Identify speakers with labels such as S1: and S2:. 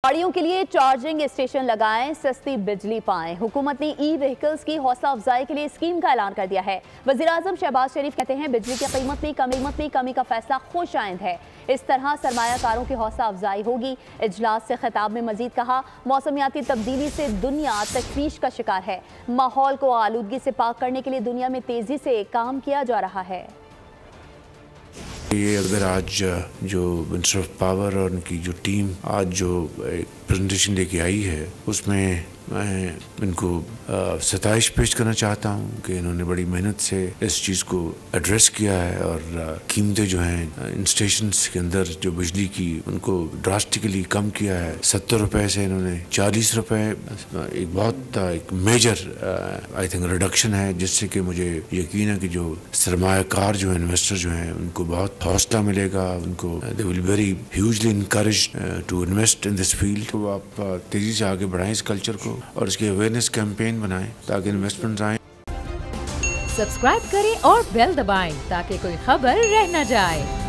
S1: गाड़ियों के लिए चार्जिंग स्टेशन लगाएं, सस्ती बिजली पाएं। हुकूमत ने ई व्हीकल्स की हौसला अफजाई के लिए स्कीम का ऐलान कर दिया है। वज़ीर-ए-आज़म शहबाज शरीफ कहते हैं बिजली की कीमत में कमी का फैसला खुशाइंद है। इस तरह सरमायाकारों की हौसला अफजाई होगी। इजलास से खिताब में मजीद कहा, मौसमियाती तब्दीली से दुनिया तशवीश का शिकार है। माहौल को आलूदगी से पाक करने के लिए दुनिया में तेजी से काम किया जा रहा है।
S2: ये अगर आज जो मिनिस्टर ऑफ पावर और उनकी जो टीम आज जो एक प्रेजेंटेशन लेके आई है, उसमें मैं इनको सताइश पेश करना चाहता हूँ कि इन्होंने बड़ी मेहनत से इस चीज़ को एड्रेस किया है और कीमतें जो हैं इन स्टेशंस के अंदर जो बिजली की उनको ड्रास्टिकली कम किया है। 70 रुपए से इन्होंने 40 रुपए, एक बहुत एक मेजर आई थिंक रिडक्शन है, जिससे कि मुझे यकीन है कि जो सरमायाकार जो इन्वेस्टर जो हैं उनको बहुत हौसला मिलेगा, उनको they will very hugely encouraged to invest in this field. तो आप तेज़ी से आगे बढ़ाएं इस कल्चर को और इसकी अवेयरनेस कैंपेन बनाएं ताकि इन्वेस्टमेंट आए।
S3: सब्सक्राइब करें और बेल दबाएं ताकि कोई खबर रह न जाए।